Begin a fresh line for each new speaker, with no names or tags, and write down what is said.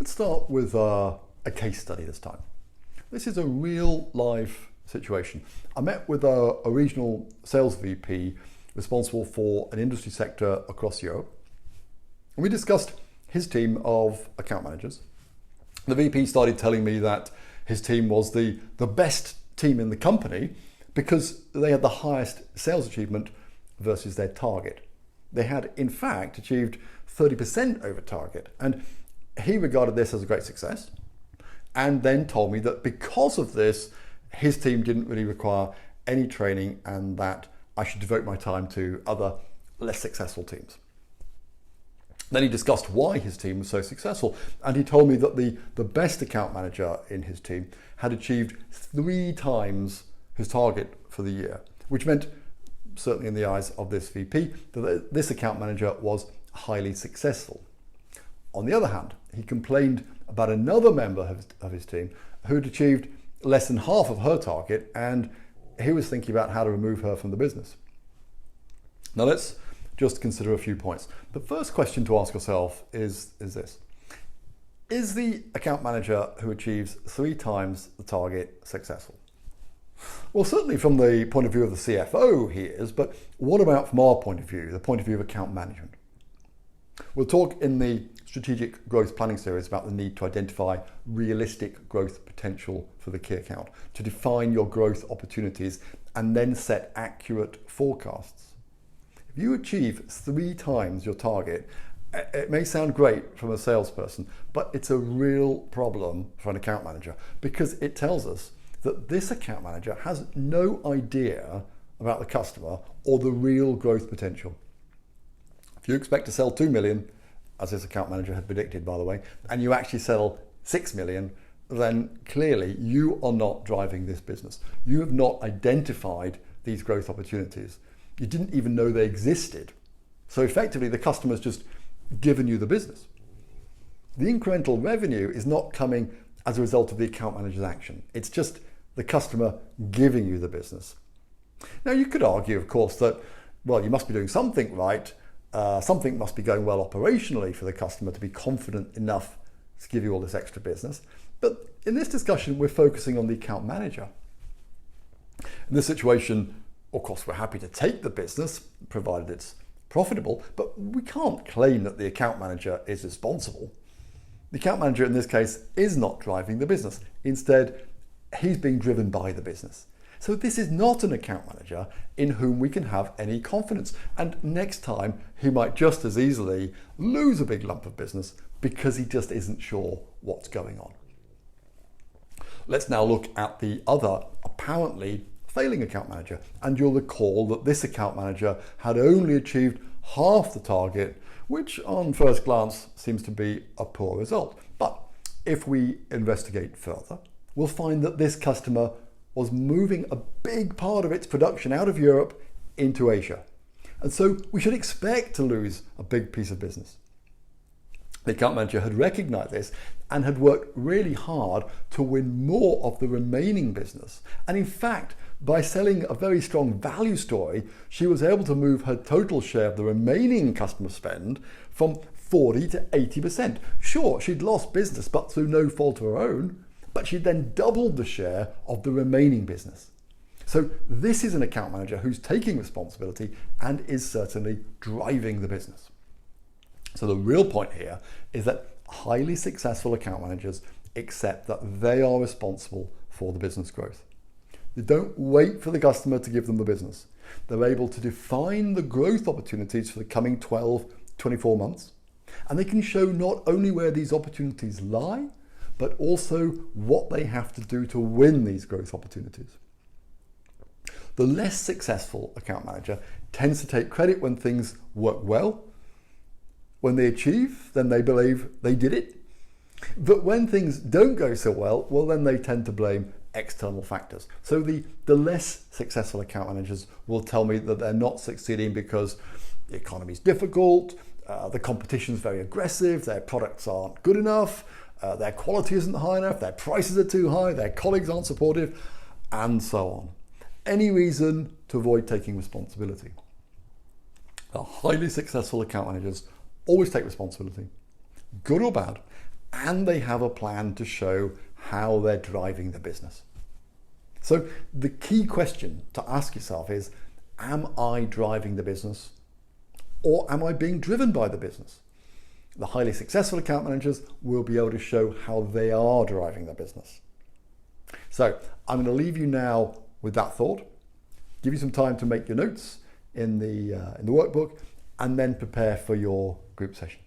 Let's start with a case study this time. This is a real life situation. I met with a regional sales VP responsible for an industry sector across Europe. And we discussed his team of account managers. The VP started telling me that his team was the best team in the company because they had the highest sales achievement versus their target. They had, in fact, achieved 30% over target. And he regarded this as a great success, and then told me that because of this, his team didn't really require any training and that I should devote my time to other less successful teams. Then he discussed why his team was so successful, and he told me that the best account manager in his team had achieved 3 times his target for the year, which meant, certainly in the eyes of this VP, that this account manager was highly successful. On the other hand, he complained about another member of his team who had achieved less than half of her target, and he was thinking about how to remove her from the business. Now let's just consider a few points. The first question to ask yourself is this. Is the account manager who achieves 3 times the target successful? Well, certainly from the point of view of the CFO he is, but what about from our point of view, the point of view of account management? We'll talk in the Strategic Growth Planning series about the need to identify realistic growth potential for the key account, to define your growth opportunities and then set accurate forecasts. If you achieve 3 times your target, it may sound great from a salesperson, but it's a real problem for an account manager because it tells us that this account manager has no idea about the customer or the real growth potential. If you expect to sell 2 million, as this account manager had predicted, by the way, and you actually sell 6 million, then clearly you are not driving this business. You have not identified these growth opportunities. You didn't even know they existed. So effectively, the customer's just given you the business. The incremental revenue is not coming as a result of the account manager's action. It's just the customer giving you the business. Now, you could argue, of course, that, well, you must be doing something right. Something must be going well operationally for the customer to be confident enough to give you all this extra business. But in this discussion, we're focusing on the account manager. In this situation, of course, we're happy to take the business, provided it's profitable, but we can't claim that the account manager is responsible. The account manager in this case is not driving the business. Instead, he's being driven by the business. So this is not an account manager in whom we can have any confidence. And next time, he might just as easily lose a big lump of business because he just isn't sure what's going on. Let's now look at the other apparently failing account manager. And you'll recall that this account manager had only achieved half the target, which on first glance seems to be a poor result. But if we investigate further, we'll find that this customer was moving a big part of its production out of Europe into Asia. And so we should expect to lose a big piece of business. The account manager had recognized this and had worked really hard to win more of the remaining business. And in fact, by selling a very strong value story, she was able to move her total share of the remaining customer spend from 40 to 80%. Sure, she'd lost business, but through no fault of her own, but she then doubled the share of the remaining business. So this is an account manager who's taking responsibility and is certainly driving the business. So the real point here is that highly successful account managers accept that they are responsible for the business growth. They don't wait for the customer to give them the business. They're able to define the growth opportunities for the coming 12, 24 months, and they can show not only where these opportunities lie, but also what they have to do to win these growth opportunities. The less successful account manager tends to take credit when things work well. When they achieve, then they believe they did it. But when things don't go so well, then they tend to blame external factors. So the less successful account managers will tell me that they're not succeeding because the economy is difficult, the competition is very aggressive, their products aren't good enough, their quality isn't high enough, their prices are too high, their colleagues aren't supportive, and so on. Any reason to avoid taking responsibility. The highly successful account managers always take responsibility, good or bad, and they have a plan to show how they're driving the business. So the key question to ask yourself is, am I driving the business, or am I being driven by the business? The highly successful account managers will be able to show how they are driving their business. So I'm going to leave you now with that thought, give you some time to make your notes in the workbook, and then prepare for your group session.